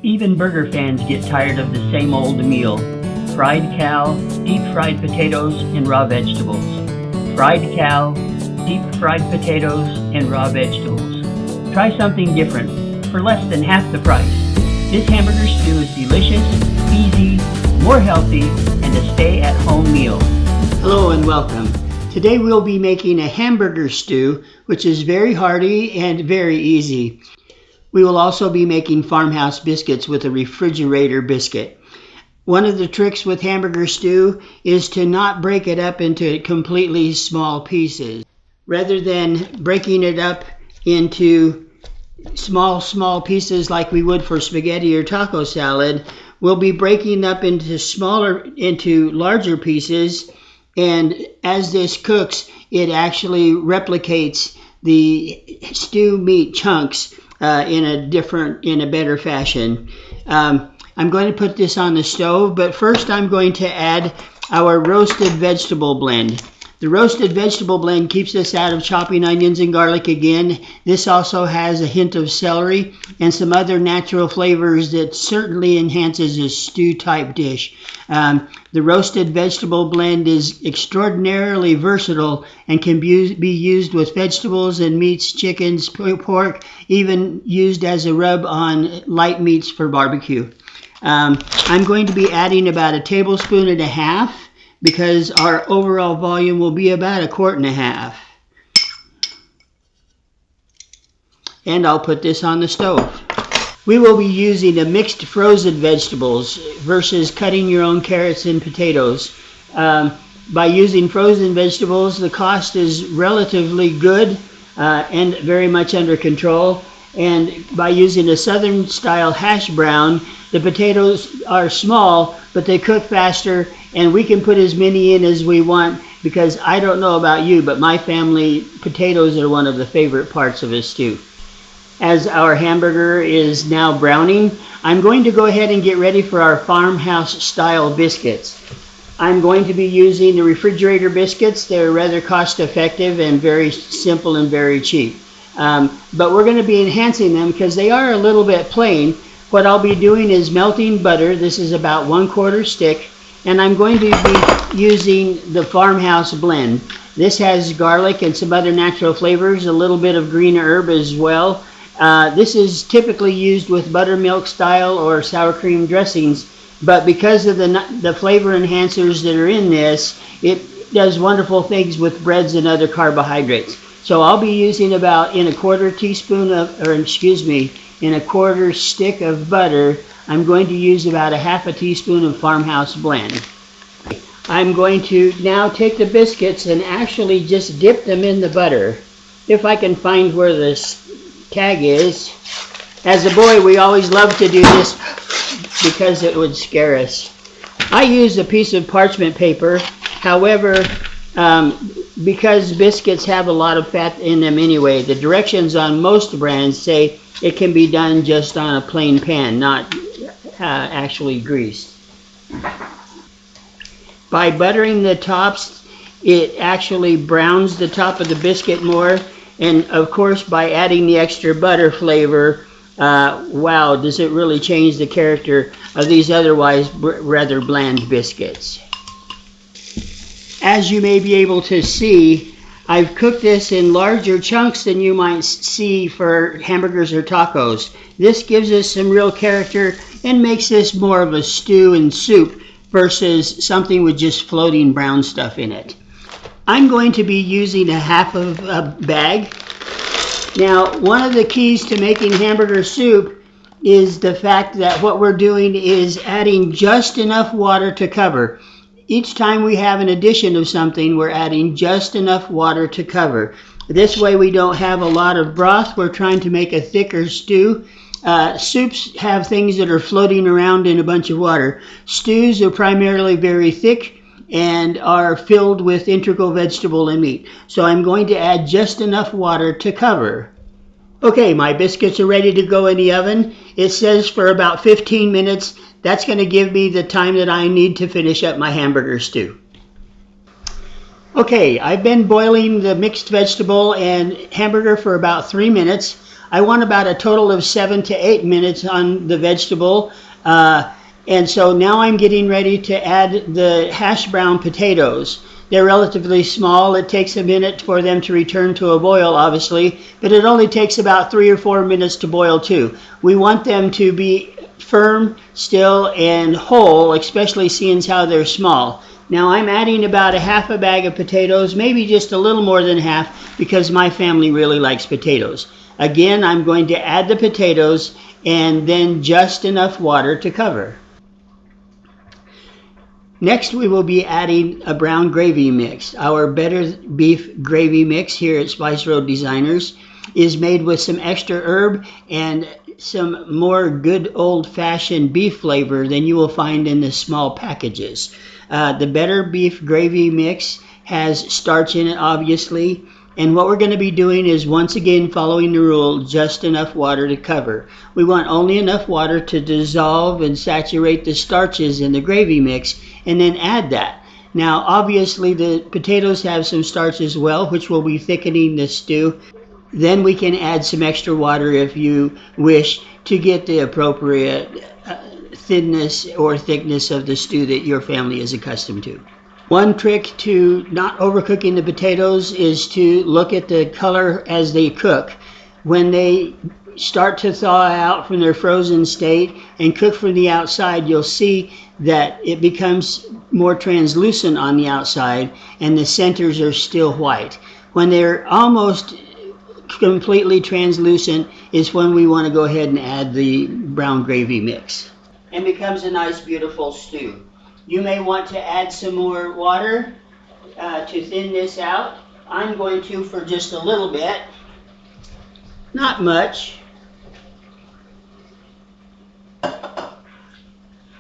Even burger fans get tired of the same old meal. Fried cow, deep fried potatoes, and raw vegetables. Fried cow, deep fried potatoes, and raw vegetables. Try something different for less than half the price. This hamburger stew is delicious, easy, more healthy, and a stay-at-home meal. Hello and welcome. Today we'll be making a hamburger stew, which is very hearty and very easy. We will also be making farmhouse biscuits with a refrigerator biscuit. One of the tricks with hamburger stew is to not break it up into completely small pieces. Rather than breaking it up into small pieces like we would for spaghetti or taco salad, we'll be breaking up into larger pieces, and as this cooks, it actually replicates the stew meat chunks in a better fashion. I'm going to put this on the stove, but first I'm going to add our roasted vegetable blend. The roasted vegetable blend keeps us out of chopping onions and garlic again. This also has a hint of celery and some other natural flavors that certainly enhances a stew type dish. The roasted vegetable blend is extraordinarily versatile and can be used with vegetables and meats, chickens, pork, even used as a rub on light meats for barbecue. I'm going to be adding about 1.5 tablespoons because our overall volume will be about 1.25 quart. And I'll put this on the stove. We will be using a mixed frozen vegetables versus cutting your own carrots and potatoes. By using frozen vegetables, the cost is relatively good and very much under control. And by using a southern style hash brown, the potatoes are small, but they cook faster, and we can put as many in as we want, because I don't know about you, but my family, potatoes are one of the favorite parts of a stew. As our hamburger is now browning, I'm going to go ahead and get ready for our farmhouse style biscuits. I'm going to be using the refrigerator biscuits. They're rather cost effective and very simple and very cheap. But we're going to be enhancing them because they are a little bit plain. What I'll be doing is melting butter. This is about 1/4 stick, and I'm going to be using the farmhouse blend. This has garlic and some other natural flavors, a little bit of green herb as well. This is typically used with buttermilk style or sour cream dressings, but because of the flavor enhancers that are in this, it does wonderful things with breads and other carbohydrates. So I'll be using about in a 1/4 stick of butter. I'm going to use about 1/2 teaspoon of farmhouse blend. I'm going to now take the biscuits and actually just dip them in the butter. If I can find where this tag is. As a boy, we always loved to do this because it would scare us. I use a piece of parchment paper. However, because biscuits have a lot of fat in them anyway, the directions on most brands say it can be done just on a plain pan, not actually greased. By buttering the tops, it actually browns the top of the biscuit more. And of course, by adding the extra butter flavor, wow, does it really change the character of these otherwise rather bland biscuits. As you may be able to see, I've cooked this in larger chunks than you might see for hamburgers or tacos. This gives us some real character and makes this more of a stew and soup versus something with just floating brown stuff in it. I'm going to be using 1/2 of a bag. Now, one of the keys to making hamburger soup is the fact that what we're doing is adding just enough water to cover. Each time we have an addition of something, we're adding just enough water to cover. This way we don't have a lot of broth. We're trying to make a thicker stew. Soups have things that are floating around in a bunch of water. Stews are primarily very thick and are filled with integral vegetable and meat. So I'm going to add just enough water to cover. Okay, my biscuits are ready to go in the oven. It says for about 15 minutes. That's going to give me the time that I need to finish up my hamburger stew. Okay, I've been boiling the mixed vegetable and hamburger for about 3 minutes. I want about a total of 7 to 8 minutes on the vegetable. And so now I'm getting ready to add the hash brown potatoes. They're relatively small. It takes a minute for them to return to a boil, obviously, but it only takes about 3 or 4 minutes to boil too. We want them to be firm, still, and whole, especially seeing how they're small. Now I'm adding about a half a bag of potatoes, maybe just a little more than half, because my family really likes potatoes. Again, I'm going to add the potatoes and then just enough water to cover. Next, we will be adding a brown gravy mix. Our Better Beef Gravy Mix here at Spice Road Designers is made with some extra herb and some more good old-fashioned beef flavor than you will find in the small packages. The Better Beef Gravy Mix has starch in it, obviously, and what we're going to be doing is once again following the rule, just enough water to cover. We want only enough water to dissolve and saturate the starches in the gravy mix, and then add that. Now obviously the potatoes have some starch as well, which will be thickening the stew. Then we can add some extra water if you wish to get the appropriate thinness or thickness of the stew that your family is accustomed to. One trick to not overcooking the potatoes is to look at the color as they cook. When they start to thaw out from their frozen state and cook from the outside, you'll see that it becomes more translucent on the outside and the centers are still white. When they're almost completely translucent is when we want to go ahead and add the brown gravy mix. And becomes a nice beautiful stew. You may want to add some more water to thin this out. I'm going to for just a little bit, not much.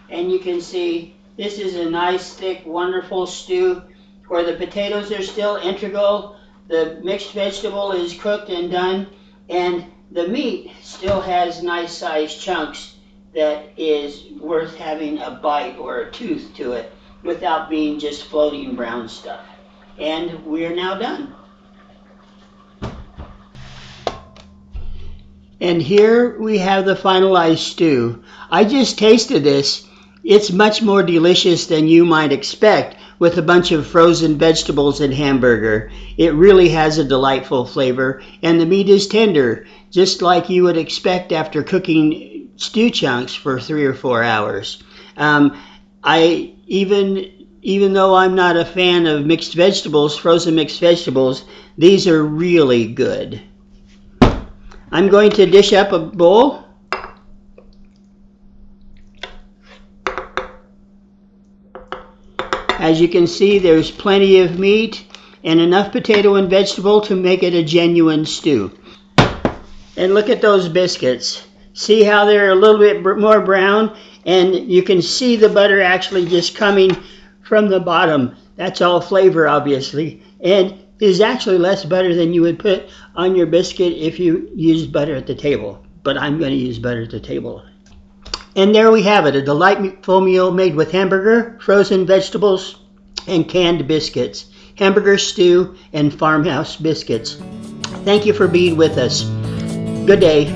And you can see this is a nice thick wonderful stew where the potatoes are still integral, the mixed vegetable is cooked and done, and the meat still has nice sized chunks that is worth having a bite or a tooth to it without being just floating brown stuff. And we're now done. And here we have the finalized stew. I just tasted this. It's much more delicious than you might expect with a bunch of frozen vegetables and hamburger. It really has a delightful flavor, and the meat is tender, just like you would expect after cooking stew chunks for 3 or 4 hours. Even though I'm not a fan of mixed vegetables, frozen mixed vegetables, these are really good. I'm going to dish up a bowl. As you can see, there's plenty of meat and enough potato and vegetable to make it a genuine stew. And look at those biscuits. See how they're a little bit more brown, and you can see the butter actually just coming from the bottom. That's all flavor, obviously, and is actually less butter than you would put on your biscuit if you used butter at the table. But I'm going to use butter at the table. And there we have it, a delightful meal made with hamburger, frozen vegetables, and canned biscuits. Hamburger stew and farmhouse biscuits. Thank you for being with us. Good day.